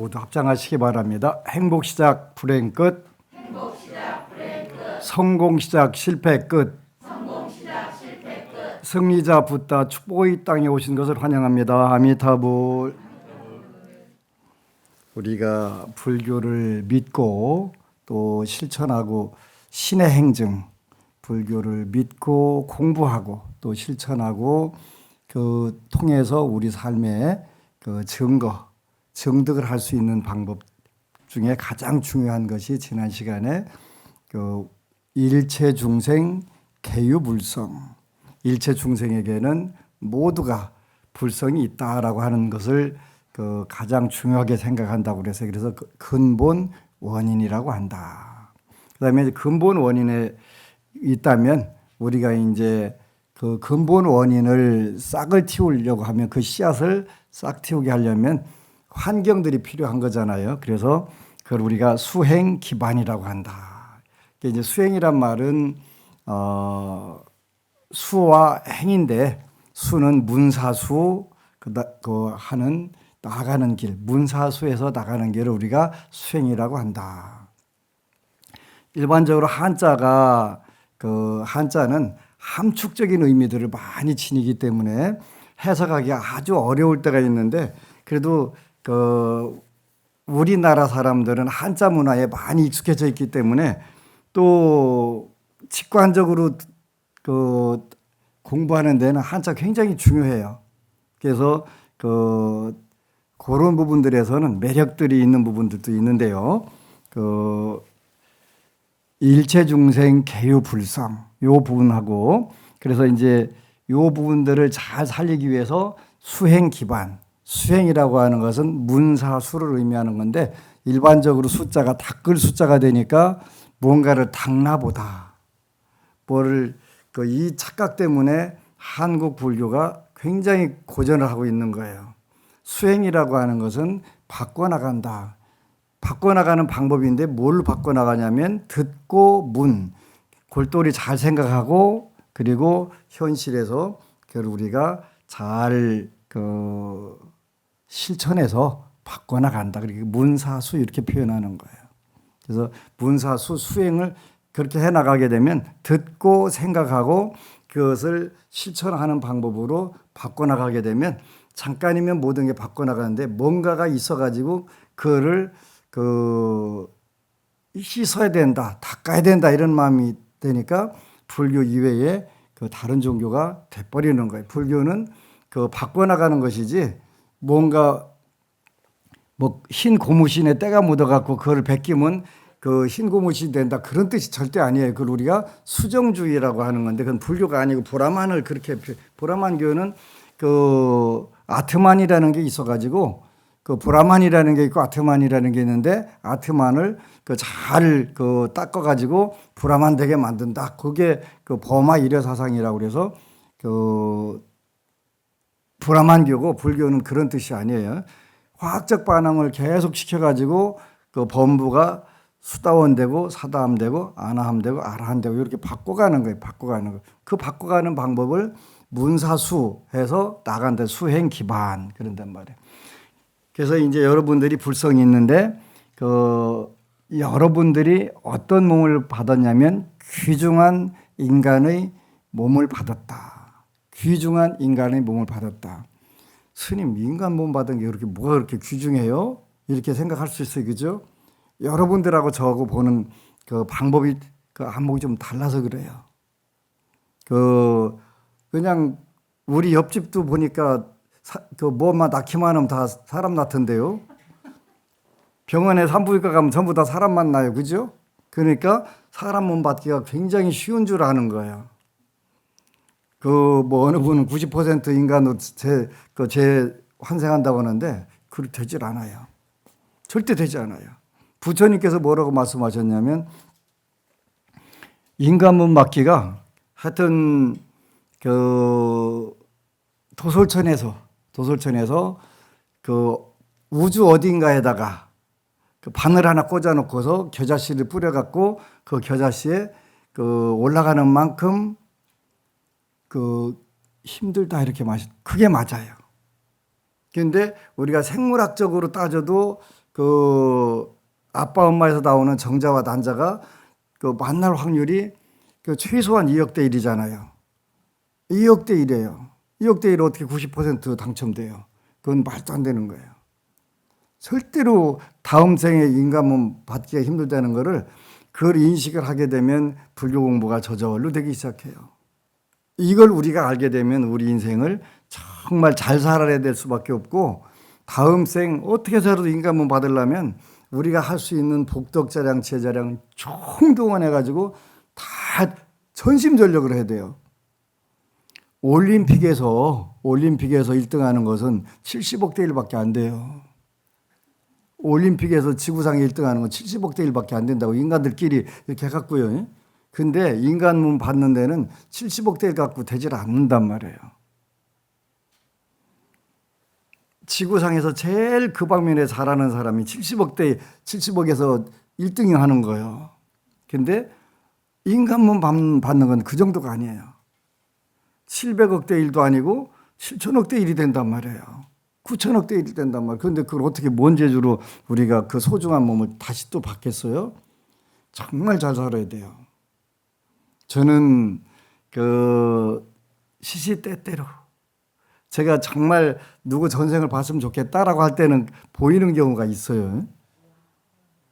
모두 합장하시기 바랍니다. 행복 시작 불행 끝. 성공 시작 실패 끝. 승리자 붓다 축복의 땅에 오신 것을 환영합니다. 아미타불. 우리가 불교를 믿고 또 실천하고 신의 행증, 불교를 믿고 공부하고 또 실천하고 그 통해서 우리 삶의 그 증득을 할 수 있는 방법 중에 가장 중요한 것이 지난 시간에 그 일체 중생 개유불성, 일체 중생에게는 모두가 불성이 있다라고 하는 것을 그 가장 중요하게 생각한다고 그래서 그 근본 원인이라고 한다. 그다음에 근본 원인에 있다면 우리가 이제 그 근본 원인을 싹을 틔우려고 하면 그 씨앗을 싹 틔우게 하려면 환경들이 필요한 거잖아요. 그래서 그걸 우리가 수행 기반이라고 한다. 이제 수행이란 말은 수와 행인데 수는 문사수 그 하는 나가는 길, 문사수에서 나가는 길을 우리가 수행이라고 한다. 일반적으로 한자가 그 한자는 함축적인 의미들을 많이 지니기 때문에 해석하기가 아주 어려울 때가 있는데 그래도 그 우리나라 사람들은 한자 문화에 많이 익숙해져 있기 때문에 또 직관적으로 그 공부하는 데는 한자 굉장히 중요해요. 그래서 그런 부분들에서는 매력들이 있는 부분들도 있는데요. 그 일체중생 개유불성 요 부분하고 그래서 이제 요 부분들을 잘 살리기 위해서 수행 기반, 수행이라고 하는 것은 문사수를 의미하는 건데 일반적으로 숫자가 닦을 숫자가 되니까 뭔가를 닦나보다 이 착각 때문에 한국 불교가 굉장히 고전을 하고 있는 거예요. 수행이라고 하는 것은 바꿔나간다. 바꿔나가는 방법인데 뭘 바꿔나가냐면 듣고 문, 골똘히 잘 생각하고 그리고 현실에서 그걸 우리가 잘 실천해서 바꿔나간다. 그리고 문사수 이렇게 표현하는 거예요. 그래서 문사수 수행을 그렇게 해나가게 되면 듣고 생각하고 그것을 실천하는 방법으로 바꿔나가게 되면 잠깐이면 모든 게 바꿔나가는데 뭔가가 있어가지고 그거를 씻어야 된다, 닦아야 된다 이런 마음이 되니까 불교 이외에 그 다른 종교가 돼버리는 거예요. 불교는 그 바꿔나가는 것이지 뭔가 뭐 흰 고무신에 때가 묻어갖고 그걸 벗기면 그 흰 고무신 된다 그런 뜻이 절대 아니에요. 그걸 우리가 수정주의라고 하는 건데 그건 불교가 아니고 브라만을 그렇게 브라만 교는 그 아트만이라는 게 있어가지고 그 브라만이라는 게 있고 아트만이라는 게 있는데 아트만을 잘 닦아가지고 브라만 되게 만든다. 그게 그 버마 일여 사상이라고 그래서 그 브라만교고 불교는 그런 뜻이 아니에요. 화학적 반응을 계속 시켜가지고 그 범부가 수다원되고 사다함되고 아나함되고 아라함되고 이렇게 바꿔가는 거예요. 바꿔가는 거. 그 바꿔가는 방법을 문사수해서 나간다. 수행 기반 그런단 말이에요. 그래서 이제 여러분들이 불성이 있는데 여러분들이 어떤 몸을 받았냐면 귀중한 인간의 몸을 받았다. 귀중한 인간의 몸을 받았다. 스님 인간 몸 받은 게 그렇게 뭐가 그렇게 귀중해요? 이렇게 생각할 수 있어요. 그죠? 여러분들하고 저하고 보는 그 방법이 그 안목이 좀 달라서 그래요. 그냥 우리 옆집도 보니까 뭐만 낳기만 하면 다 사람 낳던데요. 병원에 산부인과 가면 전부 다 사람 만나요. 그죠? 그러니까 사람 몸 받기가 굉장히 쉬운 줄 아는 거예요. 어느 분은 90% 인간으로 재환생한다고 하는데 그렇게 되질 않아요. 절대 되지 않아요. 부처님께서 뭐라고 말씀하셨냐면 인간 몸 받기가 하여튼 도솔천에서 우주 어딘가에다가 바늘 하나 꽂아놓고서 겨자씨를 뿌려갖고 그 겨자씨에 올라가는 만큼 힘들다 이렇게 그게 맞아요. 그런데 우리가 생물학적으로 따져도 그 아빠 엄마에서 나오는 정자와 난자가 그 만날 확률이 그 최소한 2억 대 1이잖아요. 2억 대 1이에요. 2억 대 1 어떻게 90% 당첨돼요? 그건 말도 안 되는 거예요. 절대로 다음 생에 인간몸 받기가 힘들다는 거를 그걸 인식을 하게 되면 불교 공부가 저절로 되기 시작해요. 이걸 우리가 알게 되면 우리 인생을 정말 잘 살아야 될 수밖에 없고, 다음 생 어떻게 해서라도 인간몸 받으려면 우리가 할 수 있는 복덕자량, 제자량 총동원해가지고 다 전심전력을 해야 돼요. 올림픽에서 1등하는 것은 70억 대 1밖에 안 돼요. 올림픽에서 지구상에 1등하는 건 70억 대 1밖에 안 된다고 인간들끼리 이렇게 해갖고요. 근데 인간몸 받는 데는 70억 대 1 갖고 되질 않는단 말이에요. 지구상에서 제일 그 방면에 잘하는 사람이 70억에서 1등이 하는 거예요. 근데 인간몸 받는 건 그 정도가 아니에요. 700억 대 1도 아니고 7천억 대 1이 된단 말이에요. 9천억 대 1이 된단 말이에요. 그런데 그걸 어떻게 뭔 재주로 우리가 그 소중한 몸을 다시 또 받겠어요? 정말 잘 살아야 돼요. 저는 그 시시때때로 제가 정말 누구 전생을 봤으면 좋겠다라고 할 때는 보이는 경우가 있어요.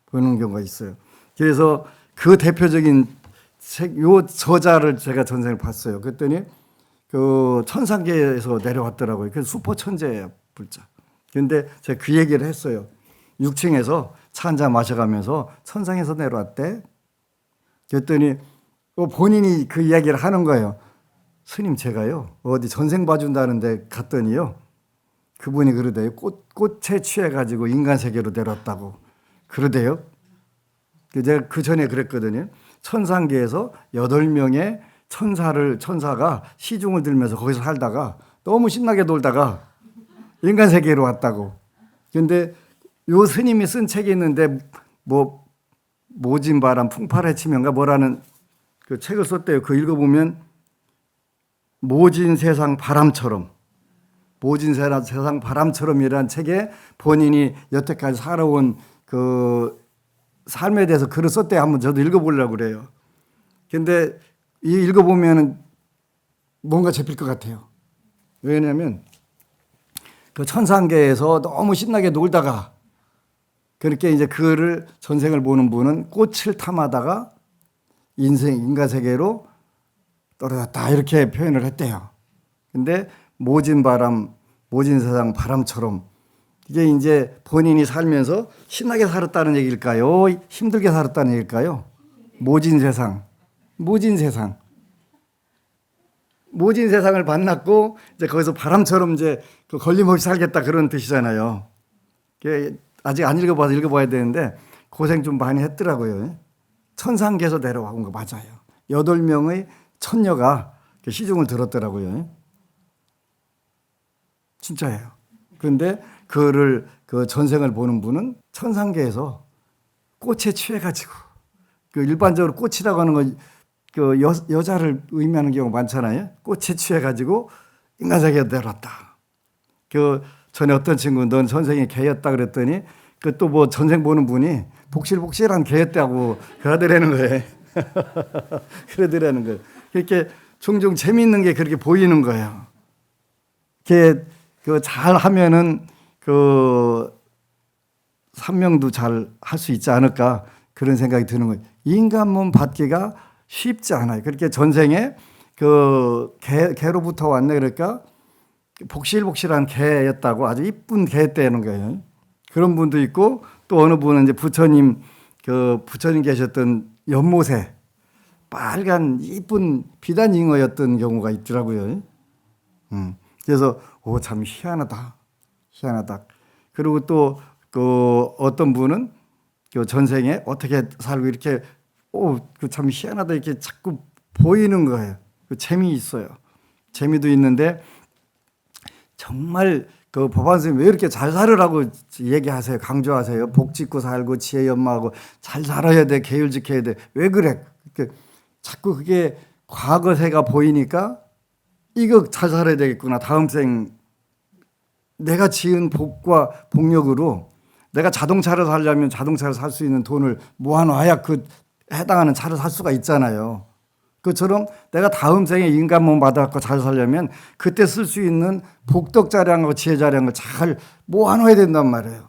보이는 경우가 있어요. 그래서 그 대표적인 책, 요 저자를 제가 전생을 봤어요. 그랬더니 그 천상계에서 내려왔더라고요. 그 슈퍼 천재예요, 불자. 그런데 제가 그 얘기를 했어요. 6층에서 차 한잔 마셔가면서 천상에서 내려왔대. 그랬더니 본인이 그 이야기를 하는 거예요. 스님, 제가요 어디 전생 봐준다는데 갔더니요, 그분이 그러대요. 꽃에 취해가지고 인간 세계로 내려왔다고 그러대요. 제가 그 전에 그랬거든요. 천상계에서 8명의 천사가 시중을 들면서 거기서 살다가 너무 신나게 놀다가 인간 세계로 왔다고. 근데 요 스님이 쓴 책이 있는데 뭐 모진 바람 풍파를 치면가 뭐라는 그 책을 썼대요. 그 읽어보면 모진 세상 바람처럼 바람처럼이라는 책에 본인이 여태까지 살아온 그 삶에 대해서 글을 썼대요. 한번 저도 읽어보려고 그래요. 근데 이 읽어보면 뭔가 잡힐 것 같아요. 왜냐하면 그 천상계에서 너무 신나게 놀다가 그렇게 이제 그를 전생을 보는 분은 꽃을 탐하다가 인간 세계로 떨어졌다 이렇게 표현을 했대요. 근데 모진 세상 바람처럼, 이게 이제 본인이 살면서 신나게 살았다는 얘기일까요? 힘들게 살았다는 얘기일까요? 모진 세상을 만났고 이제 거기서 바람처럼 이제 그 걸림없이 살겠다 그런 뜻이잖아요. 아직 안 읽어봐서 읽어봐야 되는데 고생 좀 많이 했더라고요. 천상계에서 내려온 거 맞아요. 8명의 천녀가 시중을 들었더라고요. 진짜예요. 그런데 그 전생을 보는 분은 천상계에서 꽃에 취해가지고, 그 일반적으로 꽃이라고 하는 건 그 여자를 의미하는 경우가 많잖아요. 꽃에 취해가지고 인간세계에 내려왔다. 그 전에 어떤 친구, 넌 전생이 개였다 그랬더니 그 또 뭐 전생 보는 분이 복실복실한 개였다고 그러더라는 거예요. 그러더라는 거예요. 이렇게 종종 재미있는 게 그렇게 보이는 거예요. 그 잘 하면은 그 삼명도 잘 할 수 있지 않을까 그런 생각이 드는 거예요. 인간 몸 받기가 쉽지 않아요. 그렇게 전생에 그 개로부터 왔네 그러니까 복실복실한 개였다고 아주 이쁜 개였다는 거예요. 그런 분도 있고 또 어느 분은 이제 부처님 계셨던 연못에 빨간 이쁜 비단 잉어였던 경우가 있더라고요. 그래서 참 희한하다. 그리고 또 그 어떤 분은 그 전생에 어떻게 살고 이렇게 참 희한하다 이렇게 자꾸 보이는 거예요. 그 재미있어요. 재미도 있는데 정말 그 법안 선생님 왜 이렇게 잘 살으라고 얘기하세요? 강조하세요. 복 짓고 살고 지혜 연마하고 잘 살아야 돼. 계율 지켜야 돼. 왜 그래? 자꾸 그게 과거세가 보이니까 이거 잘 살아야 되겠구나. 다음 생 내가 지은 복과 복력으로 내가 자동차를 사려면 자동차를 살 수 있는 돈을 모아놔야 그 해당하는 차를 살 수가 있잖아요. 그처럼 내가 다음 생에 인간 몸 받아갖고 잘 살려면 그때 쓸 수 있는 복덕자량하고 지혜자량을 잘 모아놔야 된단 말이에요.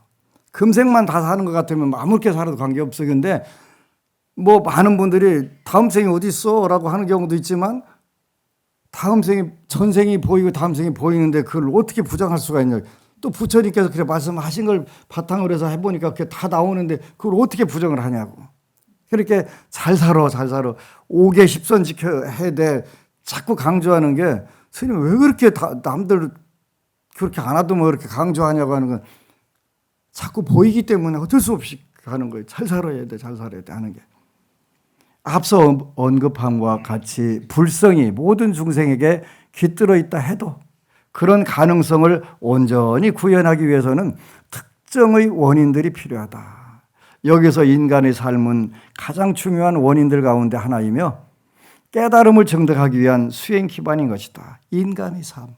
금생만 다 사는 것 같으면 아무렇게 살아도 관계없어. 근데 뭐 많은 분들이 다음 생이 어디 있어? 라고 하는 경우도 있지만 다음 생이 전생이 보이고 다음 생이 보이는데 그걸 어떻게 부정할 수가 있냐. 또 부처님께서 그렇게 말씀하신 걸 바탕으로 해서 해보니까 그게 다 나오는데 그걸 어떻게 부정을 하냐고. 그렇게 잘 살아, 잘 살아. 5계 10선 지켜야 돼. 자꾸 강조하는 게 스님 왜 그렇게 남들 그렇게 안 하도 뭐 그렇게 강조하냐고 하는 건 자꾸 보이기 때문에 어쩔 수 없이 하는 거예요. 잘 살아야 돼, 잘 살아야 돼 하는 게. 앞서 언급함과 같이 불성이 모든 중생에게 깃들어 있다 해도 그런 가능성을 온전히 구현하기 위해서는 특정의 원인들이 필요하다. 여기서 인간의 삶은 가장 중요한 원인들 가운데 하나이며 깨달음을 정득하기 위한 수행 기반인 것이다. 인간의 삶.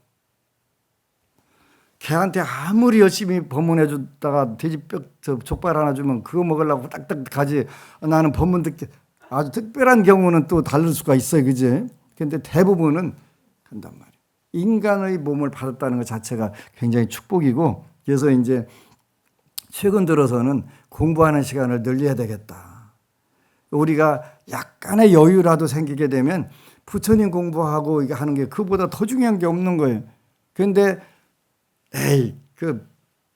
개한테 아무리 열심히 법문해 주다가 돼지뼈 족발 하나 주면 그거 먹으려고 딱딱 가지. 나는 법문 듣기 아주 특별한 경우는 또 다를 수가 있어요. 그지? 근데 대부분은 한단 말이에요. 인간의 몸을 받았다는 것 자체가 굉장히 축복이고, 그래서 이제 최근 들어서는 공부하는 시간을 늘려야 되겠다. 우리가 약간의 여유라도 생기게 되면 부처님 공부하고 이게 하는 게 그보다 더 중요한 게 없는 거예요. 그런데 에이, 그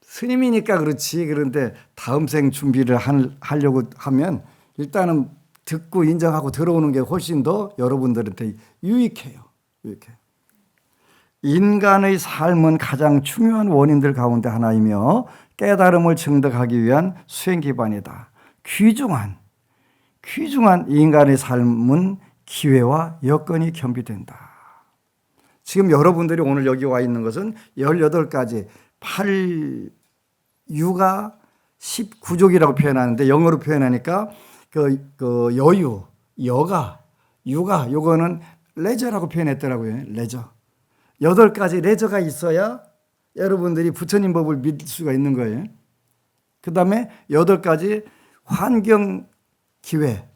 스님이니까 그렇지. 그런데 다음 생 준비를 하려고 하면 일단은 듣고 인정하고 들어오는 게 훨씬 더 여러분들한테 유익해요. 유익해요. 인간의 삶은 가장 중요한 원인들 가운데 하나이며 깨달음을 증득하기 위한 수행 기반이다. 귀중한 인간의 삶은 기회와 여건이 겸비된다. 지금 여러분들이 오늘 여기 와 있는 것은 18가지 8유가 19족이라고 표현하는데 영어로 표현하니까 그 여유, 여가, 육아 요거는 레저라고 표현했더라고요. 레저. 8가지 레저가 있어야 여러분들이 부처님 법을 믿을 수가 있는 거예요. 그 다음에 8가지 환경 기회,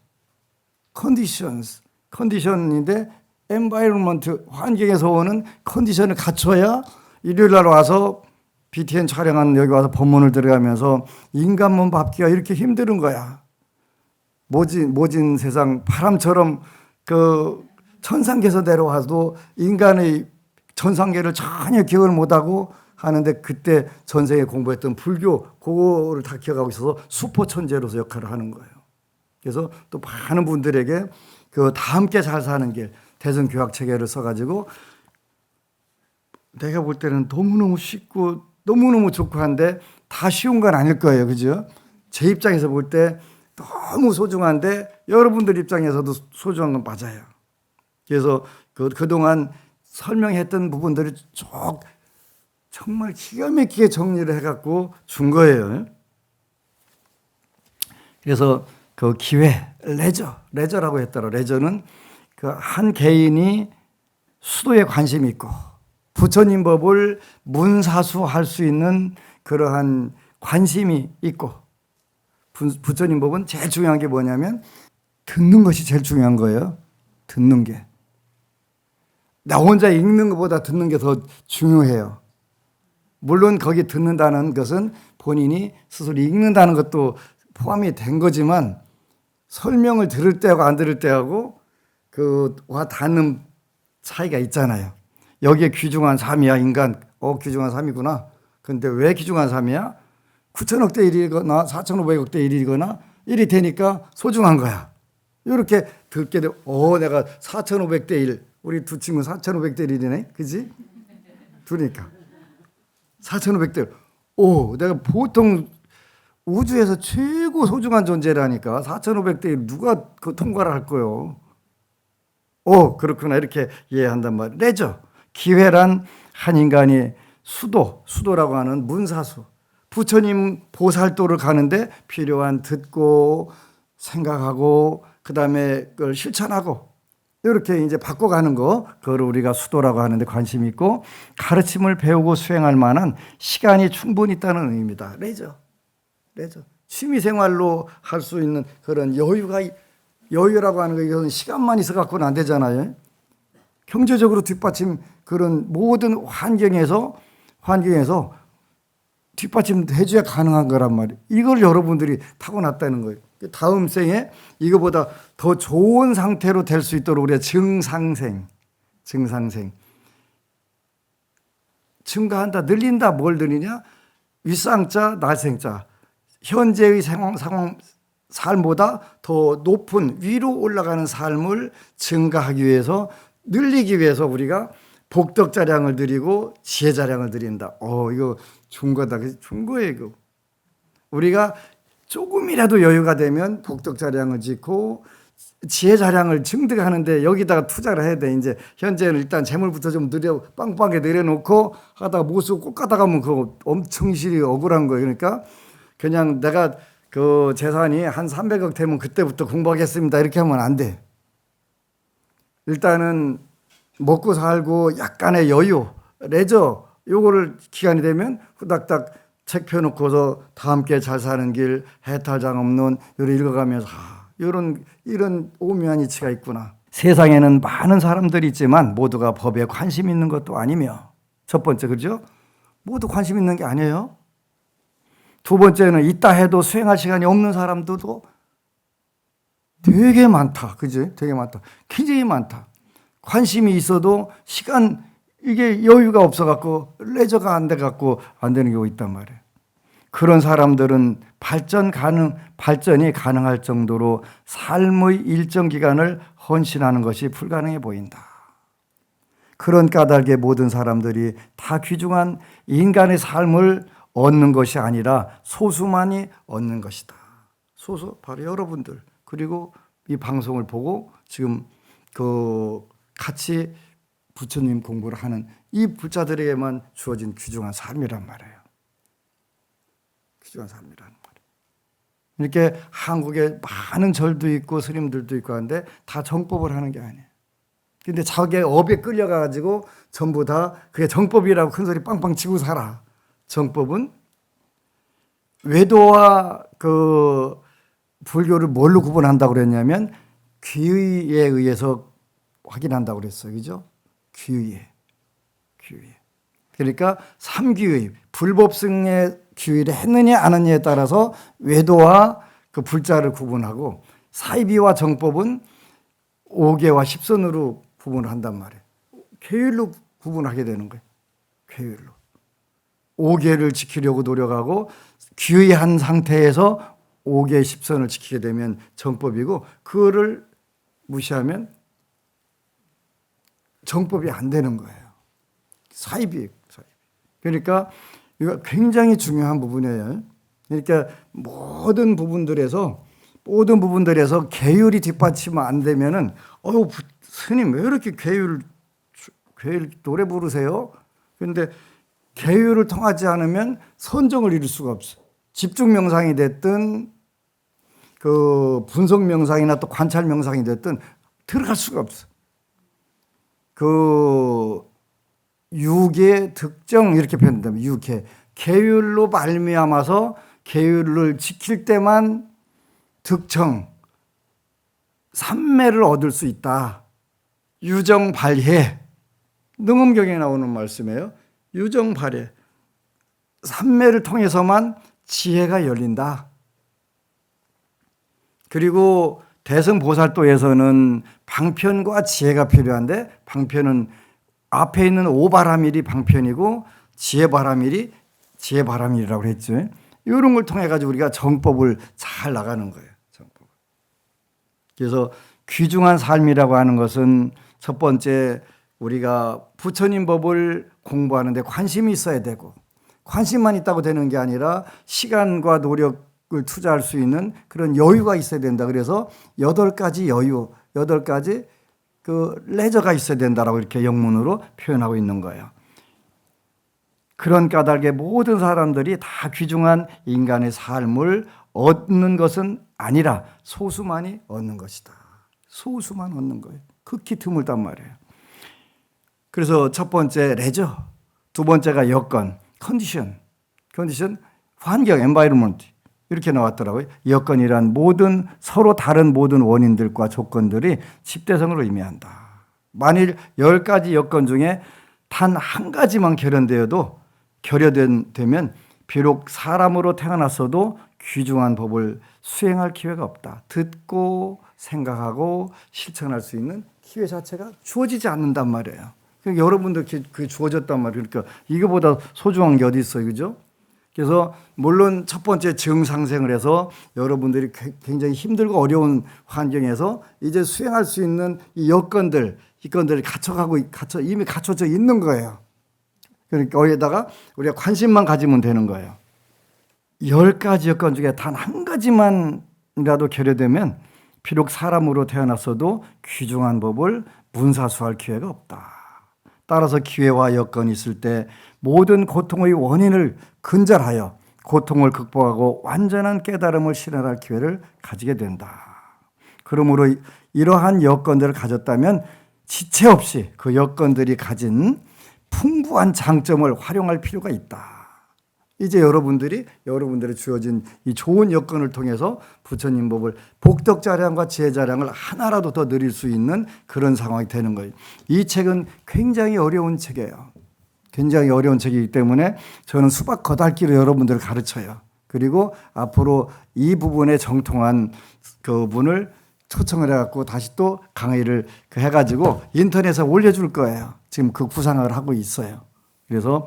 컨디션인데 environment, 환경에서 오는 컨디션을 갖춰야 일요일 날 와서 BTN 촬영하는 여기 와서 법문을 들어가면서 인간 몸 밟기가 이렇게 힘든 거야. 모진 세상 바람처럼 그 천상계에서 내려와도 인간의 천상계를 전혀 기억을 못하고 하는데 그때 전생에 공부했던 불교 그거를 다 기억하고 있어서 슈퍼 천재로서 역할을 하는 거예요. 그래서 또 많은 분들에게 그 다 함께 잘 사는 길 대승교학 체계를 써가지고 내가 볼 때는 너무너무 쉽고 너무너무 좋고 한데 다 쉬운 건 아닐 거예요. 그죠? 제 입장에서 볼 때 너무 소중한데 여러분들 입장에서도 소중한 건 맞아요. 그래서 그동안 설명했던 부분들을 쭉 정말 기가 막히게 정리를 해갖고 준 거예요. 그래서 그 기회, 레저라고 했더라. 레저는 그 한 개인이 수도에 관심이 있고 부처님 법을 문사수할 수 있는 그러한 관심이 있고 부처님 법은 제일 중요한 게 뭐냐면 듣는 것이 제일 중요한 거예요. 듣는 게. 나 혼자 읽는 것보다 듣는 게 더 중요해요. 물론 거기 듣는다는 것은 본인이 스스로 읽는다는 것도 포함이 된 거지만 설명을 들을 때하고 안 들을 때하고 와 닿는 차이가 있잖아요. 여기에 귀중한 삶이야 인간. 귀중한 삶이구나. 근데 왜 귀중한 삶이야? 9천억 대 1이거나 4,500억 대 1이거나 1이 되니까 소중한 거야. 이렇게 듣게 되면 내가 4,500 대 1. 우리 두 친구 4,500 대 1이네. 그지? 둘이니까 4,500 대 1. 내가 보통 우주에서 최고 소중한 존재라니까 4,500 대 1 누가 그 통과를 할 거요. 그렇구나. 이렇게 이해한단 말이에요. 레저. 기회란 한 인간이 수도라고 하는 문사수. 부처님 보살도를 가는데 필요한 듣고 생각하고 그다음에 그걸 실천하고 이렇게 이제 바꿔가는 거, 그걸 우리가 수도라고 하는데 관심이 있고 가르침을 배우고 수행할 만한 시간이 충분히 있다는 의미입니다. 레저. 레저. 취미 생활로 할 수 있는 그런 여유라고 하는 거 이건 시간만 있어 갖고는 안 되잖아요. 경제적으로 뒷받침 그런 모든 환경에서 뒷받침 해줘야 가능한 거란 말이에요. 이걸 여러분들이 타고났다는 거예요. 다음 생에 이거보다 더 좋은 상태로 될 수 있도록 우리가 증상생. 증가한다, 늘린다, 뭘 늘리냐? 윗상자, 날생자. 현재의 삶보다 더 높은 위로 올라가는 삶을 증가하기 위해서, 늘리기 위해서 우리가 복덕자량을 드리고 지혜자량을 드린다. 이거 준 거다. 준 거예요, 이거. 우리가 조금이라도 여유가 되면 복덕자량을 짓고 지혜자량을 증득하는데 여기다가 투자를 해야 돼. 이제 현재는 일단 재물부터 좀 빵빵하게 내려놓고 하다가 못 쓰고 꼭 가다 가면 그거 엄청 실이 억울한 거예요. 그러니까 그냥 내가 그 재산이 한 300억 되면 그때부터 공부하겠습니다. 이렇게 하면 안 돼. 일단은 먹고 살고 약간의 여유, 레저, 요거를 기간이 되면 후닥닥 책 펴놓고서 다 함께 잘 사는 길, 해탈장 없는 요를 읽어가면서 이런 오묘한 이치가 있구나. 세상에는 많은 사람들이 있지만 모두가 법에 관심 있는 것도 아니며, 첫 번째, 그죠? 모두 관심 있는 게 아니에요. 두 번째는 있다 해도 수행할 시간이 없는 사람들도 되게 많다. 그지? 되게 많다. 굉장히 많다. 관심이 있어도 이게 여유가 없어갖고, 레저가 안 돼갖고 안 되는 경우가 있단 말이에요. 그런 사람들은 발전이 가능할 정도로 삶의 일정 기간을 헌신하는 것이 불가능해 보인다. 그런 까닭에 모든 사람들이 다 귀중한 인간의 삶을 얻는 것이 아니라 소수만이 얻는 것이다. 소수, 바로 여러분들, 그리고 이 방송을 보고 지금 같이 부처님 공부를 하는 이 불자들에게만 주어진 귀중한 삶이란 말이에요. 귀중한 삶이라는 말이에요. 이렇게 한국에 많은 절도 있고 스님들도 있고 하는데 다 정법을 하는 게 아니에요. 근데 자기 업에 끌려가가지고 전부 다 그게 정법이라고 큰 소리 빵빵 치고 살아. 정법은 외도와 불교를 뭘로 구분한다고 그랬냐면 귀의에 의해서 확인한다고 그랬어요. 그죠? 귀의. 그러니까 삼귀의, 불법승의 귀의를 했느냐 안 했느냐에 따라서 외도와 그 불자를 구분하고, 사이비와 정법은 5개와 10선으로 구분을 한단 말이에요. 쾌율로 구분하게 되는 거예요. 쾌율로. 5개를 지키려고 노력하고 귀의한 상태에서 5개 10선을 지키게 되면 정법이고, 그거를 무시하면 정법이 안 되는 거예요. 사이비. 그러니까 이거 굉장히 중요한 부분이에요. 그러니까 모든 부분들에서 계율이 뒷받침 안 되면은 스님 왜 이렇게 계율 노래 부르세요? 그런데 계율을 통하지 않으면 선정을 이룰 수가 없어. 집중 명상이 됐든 그 분석 명상이나 또 관찰 명상이 됐든 들어갈 수가 없어. 육의 득정 이렇게 표현된다면 육의 계율로 말미암아서 계율을 지킬 때만 득정 삼매를 얻을 수 있다. 유정발해, 능엄경에 나오는 말씀이에요. 유정발해, 삼매를 통해서만 지혜가 열린다. 그리고 대승보살도에서는 방편과 지혜가 필요한데, 방편은 앞에 있는 오바라밀이 방편이고 지혜바라밀이 지혜바라밀이라고 했죠. 이런 걸 통해 가지고 우리가 정법을 잘 나가는 거예요. 정법. 그래서 귀중한 삶이라고 하는 것은 첫 번째, 우리가 부처님 법을 공부하는데 관심이 있어야 되고, 관심만 있다고 되는 게 아니라 시간과 노력을 투자할 수 있는 그런 여유가 있어야 된다. 그래서 8가지 여유, 8가지 레저가 있어야 된다라고 이렇게 영문으로 표현하고 있는 거예요. 그런 까닭에 모든 사람들이 다 귀중한 인간의 삶을 얻는 것은 아니라 소수만이 얻는 것이다. 소수만 얻는 거예요. 극히 드물단 말이에요. 그래서 첫 번째 레저, 두 번째가 여건, 컨디션, 환경, environment. 이렇게 나왔더라고요. 여건이란 모든 서로 다른 모든 원인들과 조건들이 집대성을 의미한다. 만일 10가지 여건 중에 단 한 가지만 결여되면 비록 사람으로 태어났어도 귀중한 법을 수행할 기회가 없다. 듣고 생각하고 실천할 수 있는 기회 자체가 주어지지 않는단 말이에요. 그러니까 여러분들 그 주어졌단 말이에요. 그러니까 이거보다 소중한 게 어디 있어요, 그죠? 그래서 물론 첫 번째 정상생을 해서 여러분들이 굉장히 힘들고 어려운 환경에서 이제 수행할 수 있는 이 여건들이 이미 갖춰져 있는 거예요. 그러니까 거기에다가 우리가 관심만 가지면 되는 거예요. 10가지 여건 중에 단 한 가지만이라도 결여되면 비록 사람으로 태어났어도 귀중한 법을 문사수할 기회가 없다. 따라서 기회와 여건이 있을 때 모든 고통의 원인을 근절하여 고통을 극복하고 완전한 깨달음을 실현할 기회를 가지게 된다. 그러므로 이러한 여건들을 가졌다면 지체 없이 그 여건들이 가진 풍부한 장점을 활용할 필요가 있다. 이제 여러분들이 주어진 이 좋은 여건을 통해서 부처님 법을 복덕자량과 지혜자량을 하나라도 더 누릴 수 있는 그런 상황이 되는 거예요. 이 책은 굉장히 어려운 책이에요. 굉장히 어려운 책이기 때문에 저는 수박 거달기로 여러분들을 가르쳐요. 그리고 앞으로 이 부분에 정통한 그분을 초청을 해갖고 다시 또 강의를 해가지고 인터넷에 올려줄 거예요. 지금 그 구상을 하고 있어요. 그래서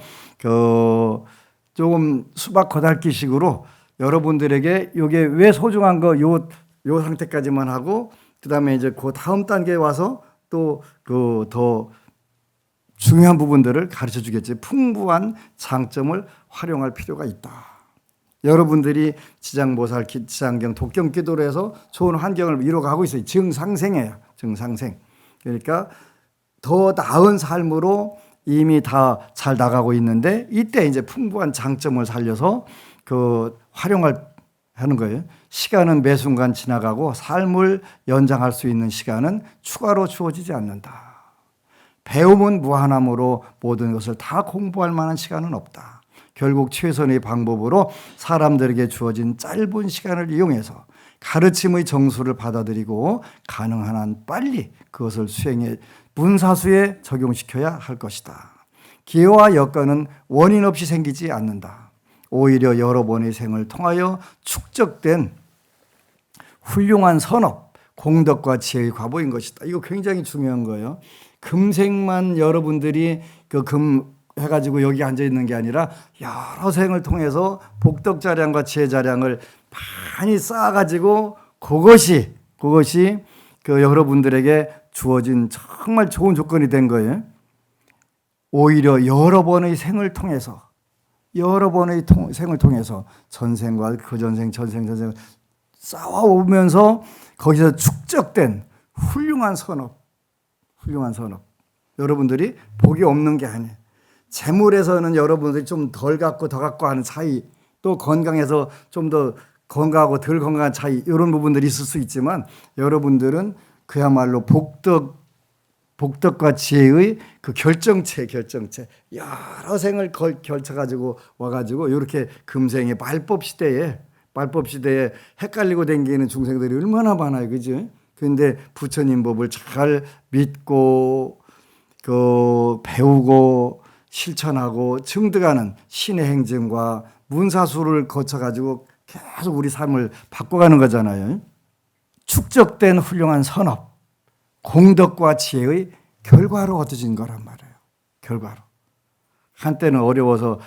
조금 수박 거달기식으로 여러분들에게 이게 왜 소중한 거 요 상태까지만 하고 그다음에 이제 그 다음 단계에 와서 또 그 더 중요한 부분들을 가르쳐 주겠지. 풍부한 장점을 활용할 필요가 있다. 여러분들이 지장보살, 지장경, 독경 기도로 해서 좋은 환경을 이뤄가고 있어요. 증상생이에요. 증상생. 그러니까 더 나은 삶으로 이미 다 잘 나가고 있는데 이때 이제 풍부한 장점을 살려서 하는 거예요. 시간은 매 순간 지나가고 삶을 연장할 수 있는 시간은 추가로 주어지지 않는다. 배움은 무한함으로 모든 것을 다 공부할 만한 시간은 없다. 결국 최선의 방법으로 사람들에게 주어진 짧은 시간을 이용해서 가르침의 정수를 받아들이고 가능한 한 빨리 그것을 수행해 문사수에 적용시켜야 할 것이다. 기회와 여건은 원인 없이 생기지 않는다. 오히려 여러 번의 생을 통하여 축적된 훌륭한 선업, 공덕과 지혜의 과보인 것이다. 이거 굉장히 중요한 거예요. 금생만 여러분들이 해가지고 여기 앉아 있는 게 아니라 여러 생을 통해서 복덕자량과 지혜자량을 많이 쌓아가지고 그것이 여러분들에게 주어진 정말 좋은 조건이 된 거예요. 오히려 여러 번의 생을 통해서 전생과 그전생, 전생 쌓아오면서 거기서 축적된 훌륭한 선업. 여러분들이 복이 없는 게 아니에요. 재물에서는 여러분들이 좀 덜 갖고 더 갖고 하는 차이, 또 건강에서 좀 더 건강하고 덜 건강한 차이, 이런 부분들이 있을 수 있지만 여러분들은 그야말로 복덕과 지혜의 그 결정체 여러 생을 결쳐가지고 와가지고 이렇게 금생의 말법 시대에 헷갈리고 댕기는 중생들이 얼마나 많아요, 그죠? 그런데 부처님 법을 잘 믿고 배우고 실천하고 증득하는 신의 행진과 문사수를 거쳐가지고 계속 우리 삶을 바꿔가는 거잖아요. 축적된 훌륭한 선업, 공덕과 지혜의 결과로 얻어진 거란 말이에요. 결과로. 한때는 어려워서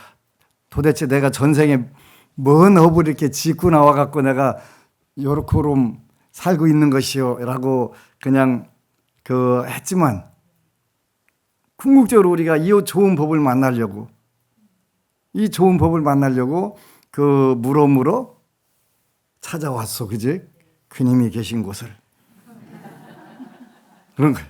도대체 내가 전생에 뭔 업을 이렇게 짓고 나와갖고 내가 요렇게럼 살고 있는 것이요 라고 그냥 했지만 궁극적으로 우리가 이 좋은 법을 만나려고 물어 찾아왔어, 그지? 그님이 계신 곳을. 그런 거예요.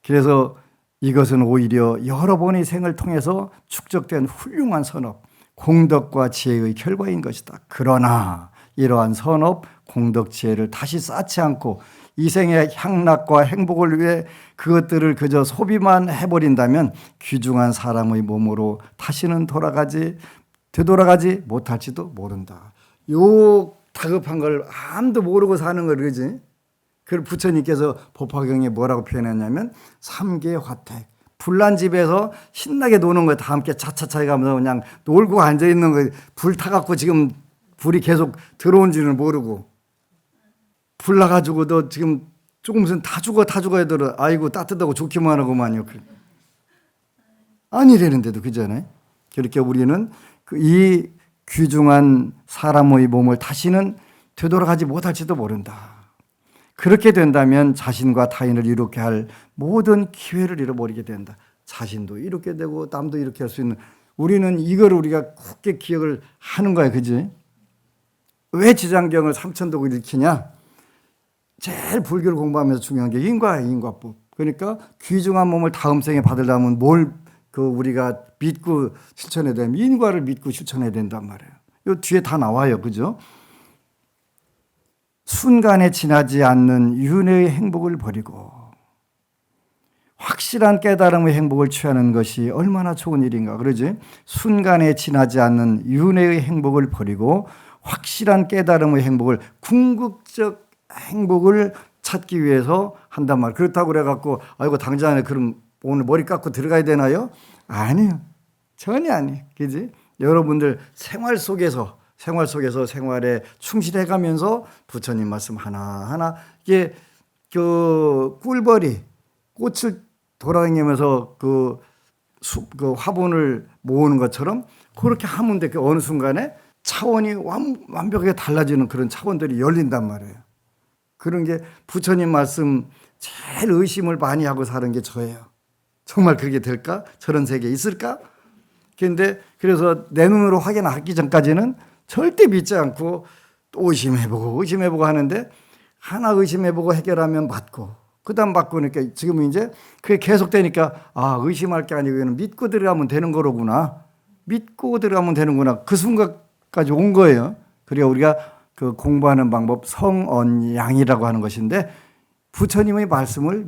그래서 이것은 오히려 여러 번의 생을 통해서 축적된 훌륭한 선업, 공덕과 지혜의 결과인 것이다. 그러나 이러한 선업, 공덕, 지혜를 다시 쌓지 않고 이 생의 향락과 행복을 위해 그것들을 그저 소비만 해버린다면 귀중한 사람의 몸으로 다시는 돌아가지 되돌아가지 못할지도 모른다. 요 다급한 걸 아무도 모르고 사는 걸 그러지. 그걸 부처님께서 법화경에 뭐라고 표현했냐면 삼계 화택. 불난 집에서 신나게 노는 거 다 함께 차차차 해가면서 그냥 놀고 앉아있는 거, 불 타갖고 지금 불이 계속 들어온지는 모르고, 불 나가지고도 지금 조금은 다 죽어 해도 아이고 따뜻하고 좋기만 하고만요. 아니라는데도 그잖아요. 그렇게 우리는 이 귀중한 사람의 몸을 다시는 되돌아가지 못할지도 모른다. 그렇게 된다면 자신과 타인을 이롭게 할 모든 기회를 잃어버리게 된다. 자신도 이롭게 되고 남도 이렇게 할 수 있는, 우리는 이걸 우리가 굳게 기억을 하는 거야. 그지? 왜 지장경을 삼천독을 읽히냐? 제일 불교를 공부하면서 중요한 게 인과예요. 인과법. 그러니까 귀중한 몸을 다음 생에 받으려면 뭘 우리가 믿고 실천해야 되면 인과를 믿고 실천해야 된단 말이에요. 이 뒤에 다 나와요. 그죠? 순간에 지나지 않는 윤회의 행복을 버리고 확실한 깨달음의 행복을 취하는 것이 얼마나 좋은 일인가. 그러지? 순간에 지나지 않는 윤회의 행복을 버리고 확실한 깨달음의 행복을, 궁극적 행복을 찾기 위해서 한단 말이에요. 그렇다고 그래갖고 아이고 당장에 그럼 오늘 머리 깎고 들어가야 되나요? 아니요. 전혀 아니에요. 그지? 여러분들 생활 속에서 생활에 충실해가면서 부처님 말씀 하나하나, 이게 꿀벌이 꽃을 돌아다니면서 그 화분을 모으는 것처럼 그렇게 하면 돼. 어느 순간에 차원이 완벽하게 달라지는 그런 차원들이 열린단 말이에요. 그런 게 부처님 말씀 제일 의심을 많이 하고 사는 게 저예요. 정말 그렇게 될까? 저런 세계 있을까? 그런데 그래서 내 눈으로 확인하기 전까지는 절대 믿지 않고 또 의심해보고 하는데, 하나 의심해보고 해결하면 맞고, 그 다음 받고, 그러니까 지금은 이제 그게 계속되니까 의심할 게 아니고 믿고 들어가면 되는 거로구나. 믿고 들어가면 되는구나. 그 순간까지 온 거예요. 그리고 우리가 그 공부하는 방법 성언양이라고 하는 것인데, 부처님의 말씀을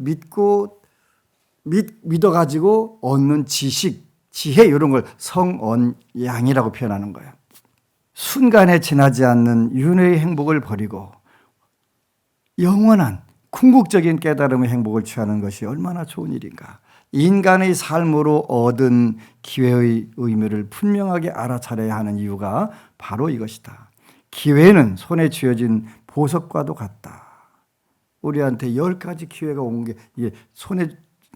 믿어가지고 얻는 지식, 지혜, 이런 걸 성언양이라고 표현하는 거예요. 순간에 지나지 않는 윤회의 행복을 버리고 영원한 궁극적인 깨달음의 행복을 취하는 것이 얼마나 좋은 일인가. 인간의 삶으로 얻은 기회의 의미를 분명하게 알아차려야 하는 이유가 바로 이것이다. 기회는 손에 쥐어진 보석과도 같다. 우리한테 10가지 기회가 온 게 이게 손에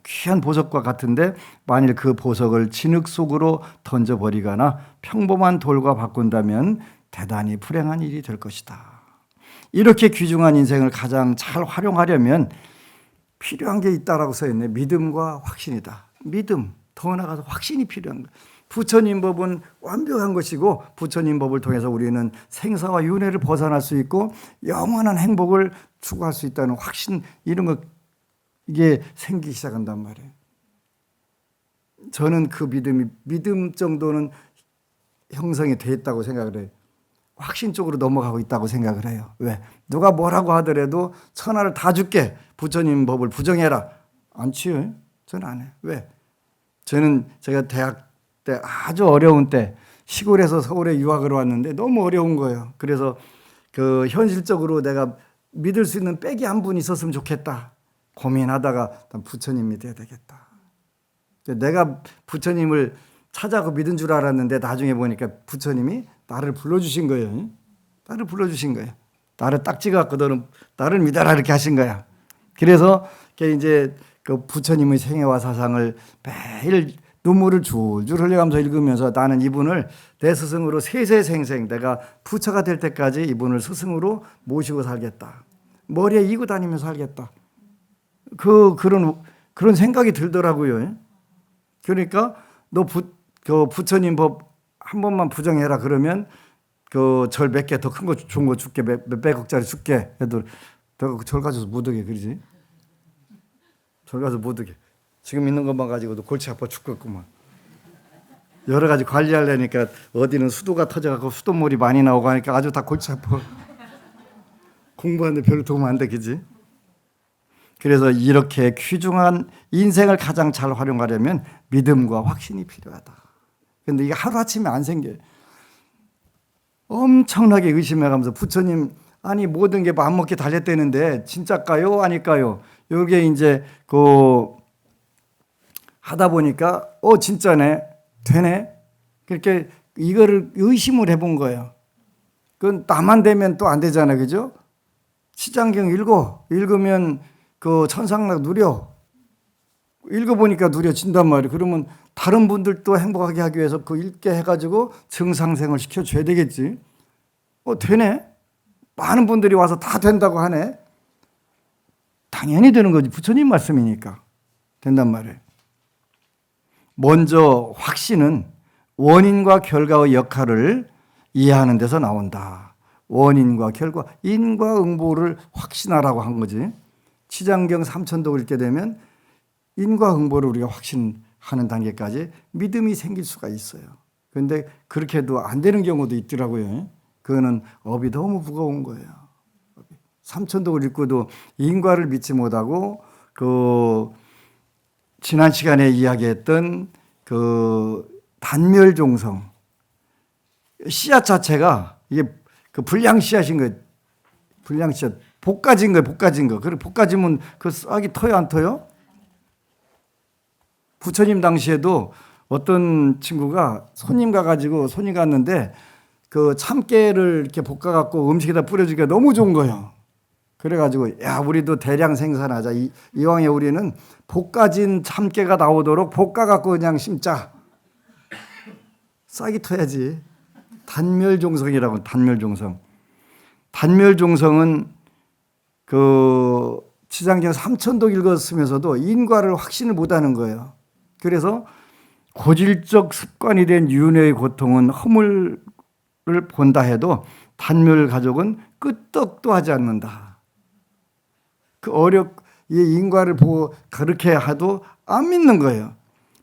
귀한 보석과 같은데, 만일 그 보석을 진흙 속으로 던져버리거나 평범한 돌과 바꾼다면 대단히 불행한 일이 될 것이다. 이렇게 귀중한 인생을 가장 잘 활용하려면 필요한 게 있다라고 써있네. 믿음과 확신이다. 믿음, 더 나아가서 확신이 필요한 거야. 부처님 법은 완벽한 것이고, 부처님 법을 통해서 우리는 생사와 윤회를 벗어날 수 있고 영원한 행복을 추구할 수 있다는 확신, 이런 거 이게 생기기 시작한단 말이에요. 저는 그 믿음 정도는 형성이 돼 있다고 생각을 해요. 확신 쪽으로 넘어가고 있다고 생각을 해요. 왜? 누가 뭐라고 하더라도 천하를 다 줄게, 부처님 법을 부정해라. 않지요? 저는 안 해요. 왜? 제가 대학 때 아주 어려운 때 시골에서 서울에 유학을 왔는데 너무 어려운 거예요. 그래서 현실적으로 내가 믿을 수 있는 빽이 한 분 있었으면 좋겠다 고민하다가 부처님 믿어야 되겠다. 내가 부처님을 찾아고 믿은 줄 알았는데 나중에 보니까 부처님이 나를 불러주신 거예요. 나를 딱 찍어갖고 너는 나를 믿어라 이렇게 하신 거야. 그래서 이제 그 부처님의 생애와 사상을 매일 눈물을 줄줄 흘려가면서 읽으면서 나는 이분을 내 스승으로 세세생생 내가 부처가 될 때까지 이분을 스승으로 모시고 살겠다. 머리에 이고 다니면서 살겠다. 그런 생각이 들더라고요. 그러니까 너 부처님 법 한 번만 부정해라 그러면 절 몇 개 더 큰 거 좋은 거 줄게, 몇백억짜리 줄게 해도 내가 절 가져서 못 오게 그러지. 절 가서 못 오게. 지금 있는 것만 가지고도 골치 아파 죽겠구만. 여러 가지 관리하려니까 어디는 수도가 터져갖고 수돗물이 많이 나오고 하니까 아주 다 골치 아파. 공부하는데 별로 도움 안 되겠지. 그래서 이렇게 귀중한 인생을 가장 잘 활용하려면 믿음과 확신이 필요하다. 근데 이게 하루아침에 안 생겨요. 엄청나게 의심해가면서 부처님 아니 모든 게 맘먹기 달렸다는데 진짜일까요? 아닐까요? 이게 이제 그 하다 보니까 진짜네 되네 그렇게 이거를 의심을 해본 거예요. 그건 나만 되면 또 안 되잖아요, 그죠? 시장경 읽으면 그 천상락 누려. 읽어보니까 누려진단 말이에요. 그러면 다른 분들도 행복하게 하기 위해서 그 읽게 해가지고 정상생을 시켜줘야 되겠지. 되네. 많은 분들이 와서 다 된다고 하네. 당연히 되는 거지. 부처님 말씀이니까 된단 말이에요. 먼저 확신은 원인과 결과의 역할을 이해하는 데서 나온다. 원인과 결과, 인과응보를 확신하라고 한 거지. 치장경 삼천독을 읽게 되면 인과응보를 우리가 확신하는 단계까지 믿음이 생길 수가 있어요. 그런데 그렇게 해도 안 되는 경우도 있더라고요. 그거는 업이 너무 무거운 거예요. 삼천독을 읽고도 인과를 믿지 못하고 그 지난 시간에 이야기했던 그 단멸종성 씨앗 자체가 이게 그 불량 씨앗인 거예요. 불량 씨앗 볶아진 거예요. 볶아진 거. 그래 볶아지면 그 싹이 터요, 안 터요? 부처님 당시에도 어떤 친구가 손님 가가지고 손이 갔는데 그 참깨를 이렇게 볶아갖고 음식에다 뿌려주기가 너무 좋은 거예요. 그래가지고 야 우리도 대량 생산하자. 이왕에 우리는 볶아진 참깨가 나오도록 볶아갖고 그냥 심자. 싹이 터야지. 단멸종성이라고. 단멸종성. 단멸종성은 그 치장경 삼천독 읽었으면서도 인과를 확신을 못하는 거예요. 그래서 고질적 습관이 된 윤회의 고통은 허물을 본다 해도 단멸 가족은 끄떡도 하지 않는다. 이 인과를 보고 그렇게 해도 안 믿는 거예요.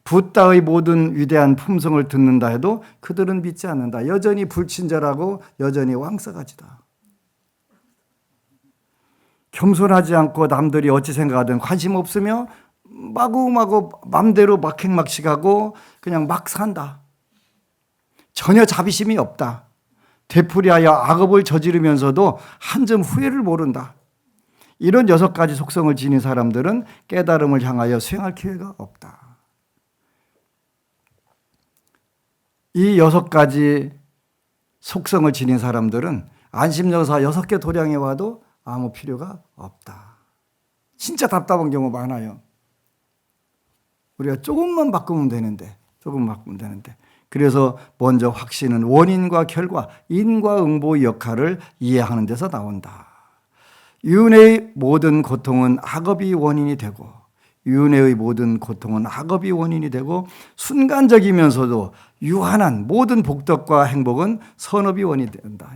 붓다의 모든 위대한 품성을 듣는다 해도 그들은 믿지 않는다. 여전히 불친절하고 여전히 왕싸가지다. 겸손하지 않고 남들이 어찌 생각하든 관심 없으며 마구마구 맘대로 막행막식하고 그냥 막 산다. 전혀 자비심이 없다. 되풀이하여 악업을 저지르면서도 한 점 후회를 모른다. 이런 6가지 속성을 지닌 사람들은 깨달음을 향하여 수행할 기회가 없다. 이 6가지 속성을 지닌 사람들은 안심정사 6개 도량에 와도 아무 필요가 없다. 진짜 답답한 경우 많아요. 우리가 조금만 바꾸면 되는데. 그래서 먼저 확신은 원인과 결과, 인과응보의 역할을 이해하는 데서 나온다. 윤회의 모든 고통은 악업이 원인이 되고 순간적이면서도 유한한 모든 복덕과 행복은 선업이 원인이 된다.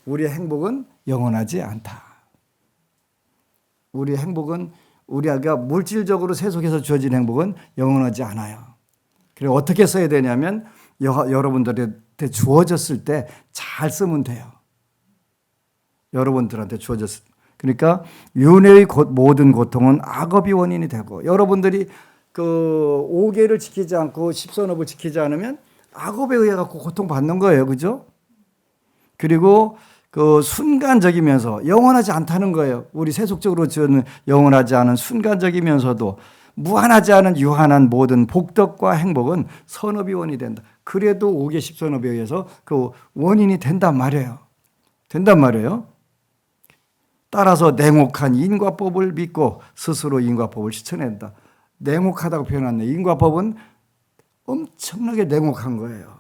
우리의 행복은 영원하지 않다. 우리의 행복은 우리가 물질적으로 세속에서 주어진 행복은 영원하지 않아요. 그리고 어떻게 써야 되냐면 여러분들한테 주어졌을 때 잘 쓰면 돼요. 여러분들한테 주어졌을 때. 그러니까 윤회의 모든 고통은 악업이 원인이 되고 여러분들이 그 5계를 지키지 않고 십선업을 지키지 않으면 악업에 의해 갖고 고통받는 거예요. 그죠? 그리고 그 순간적이면서 영원하지 않다는 거예요. 우리 세속적으로 지어는 영원하지 않은 순간적이면서도 무한하지 않은 유한한 모든 복덕과 행복은 선업이 원인이 된다. 그래도 5계 십선업에 의해서 그 원인이 된단 말이에요. 따라서 냉혹한 인과법을 믿고 스스로 인과법을 실천한다. 냉혹하다고 표현했네. 인과법은 엄청나게 냉혹한 거예요.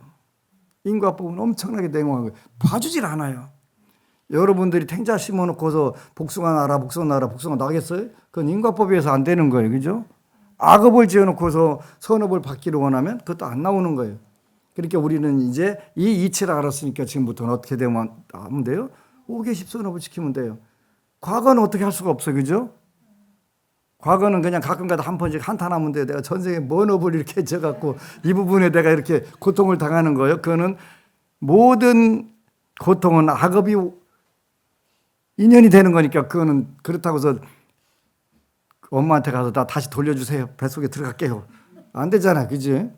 인과법은 엄청나게 냉혹한 거예요. 봐주질 않아요. 여러분들이 탱자 심어놓고서 복숭아 나겠어요? 그건 인과법에 의해서 안 되는 거예요. 그죠? 악업을 지어놓고서 선업을 받기를 원하면 그것도 안 나오는 거예요. 그러니까 우리는 이제 이 이치를 알았으니까 지금부터는 어떻게 하면 돼요? 5계 십선업을 지키면 돼요. 과거는 어떻게 할 수가 없어요. 그죠? 과거는 그냥 가끔가다 한 번씩 한탄하면 돼요. 내가 전생에 뭔 업을 이렇게 져갖고 이 부분에 내가 이렇게 고통을 당하는 거예요. 그거는 모든 고통은 악업이 인연이 되는 거니까 그거는 그렇다고 해서 엄마한테 가서 나 다시 돌려주세요. 뱃속에 들어갈게요. 안 되잖아. 그지?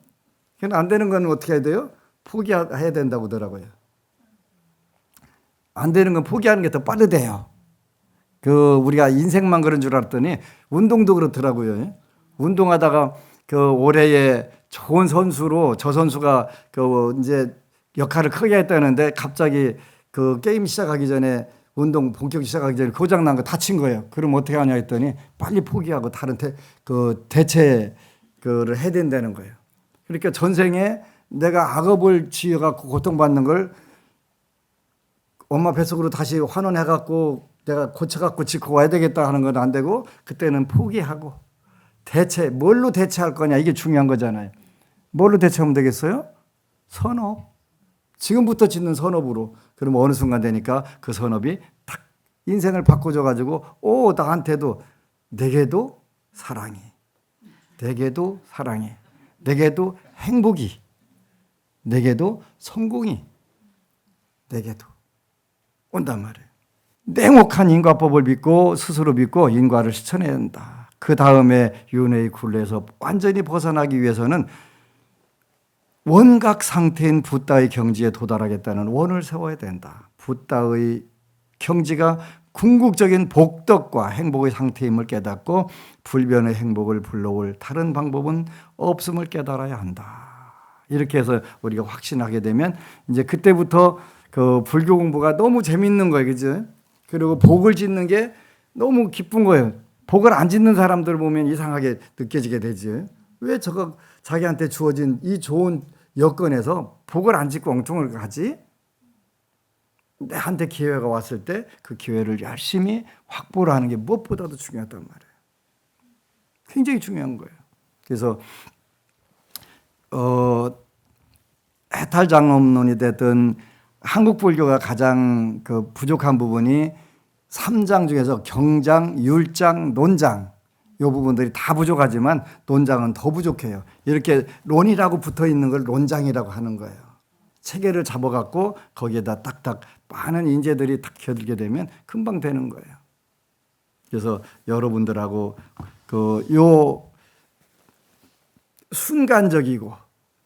안 되는 건 어떻게 해야 돼요? 포기해야 된다고 하더라고요. 안 되는 건 포기하는 게 더 빠르대요. 우리가 인생만 그런 줄 알았더니 운동도 그렇더라고요. 운동하다가 올해에 좋은 선수로 저 선수가 이제 역할을 크게 했다는데 갑자기 게임 시작하기 전에 운동 본격 시작하기 전에 고장 난 거 다친 거예요. 그럼 어떻게 하냐 했더니 빨리 포기하고 다른 대체를 해야 된다는 거예요. 그러니까 전생에 내가 악업을 지어갖고 고통받는 걸 엄마 뱃속으로 다시 환원해갖고 내가 고쳐갖고 지고 와야 되겠다 하는 건 안 되고 그때는 포기하고 뭘로 대체할 거냐 이게 중요한 거잖아요. 뭘로 대체하면 되겠어요? 선업. 지금부터 짓는 선업으로. 그럼 어느 순간 되니까 그 선업이 탁 인생을 바꿔줘가지고 나한테도 내게도 사랑이, 내게도 사랑이, 내게도 행복이, 내게도 성공이, 내게도 온단 말이에요. 냉혹한 인과법을 믿고 스스로 믿고 인과를 실천해야 한다. 그 다음에 윤회의 굴레에서 완전히 벗어나기 위해서는 원각 상태인 붓다의 경지에 도달하겠다는 원을 세워야 된다. 붓다의 경지가 궁극적인 복덕과 행복의 상태임을 깨닫고 불변의 행복을 불러올 다른 방법은 없음을 깨달아야 한다. 이렇게 해서 우리가 확신하게 되면 이제 그때부터 불교 공부가 너무 재밌는 거예요. 그죠? 그리고 복을 짓는 게 너무 기쁜 거예요. 복을 안 짓는 사람들 보면 이상하게 느껴지게 되지. 왜 저거 자기한테 주어진 이 좋은 여건에서 복을 안 짓고 엉뚱을 가지? 내한테 기회가 왔을 때 그 기회를 열심히 확보를 하는 게 무엇보다도 중요하단 말이에요. 굉장히 중요한 거예요. 그래서 해탈장엄론이 됐든 한국 불교가 가장 부족한 부분이 3장 중에서 경장, 율장, 논장 이 부분들이 다 부족하지만 논장은 더 부족해요. 이렇게 론이라고 붙어 있는 걸 논장이라고 하는 거예요. 체계를 잡아갖고 거기에다 딱딱 많은 인재들이 딱 겨들게 되면 금방 되는 거예요. 그래서 여러분들하고 요 순간적이고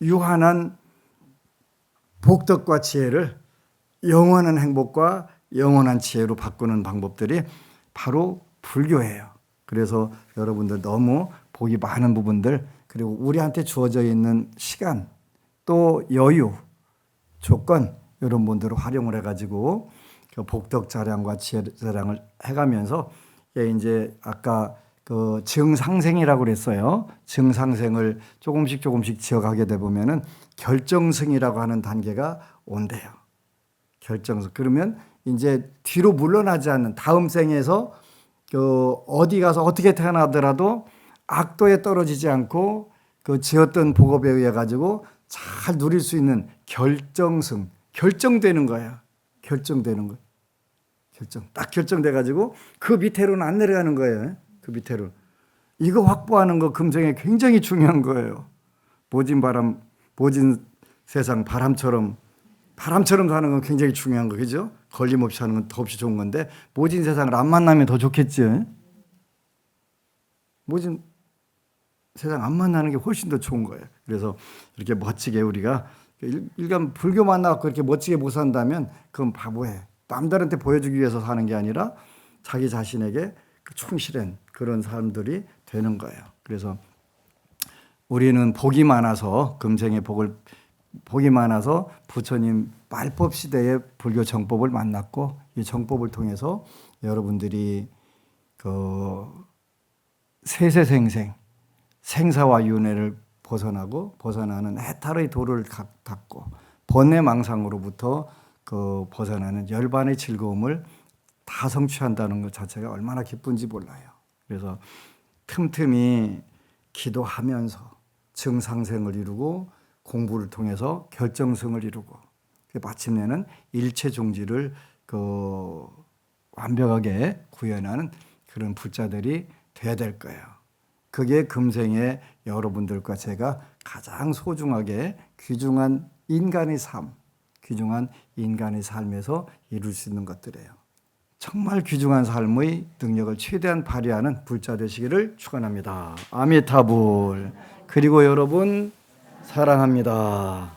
유한한 복덕과 지혜를 영원한 행복과 영원한 지혜로 바꾸는 방법들이 바로 불교예요. 그래서 여러분들 너무 복이 많은 부분들 그리고 우리한테 주어져 있는 시간 또 여유 조건 이런 분들을 활용을 해가지고 복덕 자량과 지혜 자량을 해가면서 이제 아까 증상생이라고 그랬어요. 증상생을 조금씩 지어가게 되 보면은 결정승이라고 하는 단계가 온대요. 결정승. 그러면 이제 뒤로 물러나지 않는 다음 생에서 어디 가서 어떻게 태어나더라도 악도에 떨어지지 않고 지었던 복업에 의해 가지고 잘 누릴 수 있는 결정승. 결정되는 거야. 결정되는 거야. 딱 결정돼 가지고 그 밑으로는 안 내려가는 거예요. 그 밑으로. 이거 확보하는 거 금생에 굉장히 중요한 거예요. 모진 세상 바람처럼 사는 건 굉장히 중요한 거, 그죠? 걸림없이 사는 건 더없이 좋은 건데 모진 세상을 안 만나면 더 좋겠지. 모진 세상 안 만나는 게 훨씬 더 좋은 거예요. 그래서 이렇게 멋지게 우리가 일간 불교 만나고 이렇게 멋지게 못 산다면 그건 바보예요. 남들한테 보여주기 위해서 사는 게 아니라 자기 자신에게 충실한 그런 사람들이 되는 거예요. 그래서 우리는 복이 많아서 금생의 복이 많아서 부처님 말법 시대의 불교 정법을 만났고 이 정법을 통해서 여러분들이 세세생생 생사와 윤회를 벗어나는 해탈의 도를 닦고 번뇌망상으로부터 벗어나는 열반의 즐거움을 다 성취한다는 것 자체가 얼마나 기쁜지 몰라요. 그래서 틈틈이 기도하면서 증상생을 이루고 공부를 통해서 결정성을 이루고 마침내는 일체종지를 완벽하게 구현하는 그런 불자들이 돼야 될 거예요. 그게 금생에 여러분들과 제가 가장 소중하게 귀중한 인간의 삶에서 이룰 수 있는 것들이에요. 정말 귀중한 삶의 능력을 최대한 발휘하는 불자 되시기를 축원합니다. 아미타불. 그리고 여러분 사랑합니다.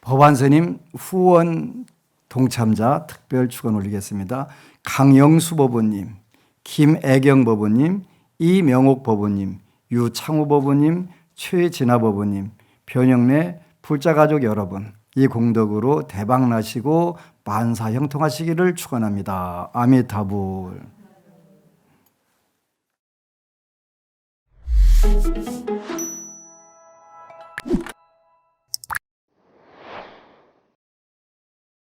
법안스님 후원 동참자 특별 축원 올리겠습니다. 강영수 법원님, 김애경 법원님, 이명옥 법원님, 유창우 법원님, 최진아 법원님, 변영래 불자가족 여러분, 이 공덕으로 대박 나시고 만사 형통하시기를 축원합니다. 아미타불.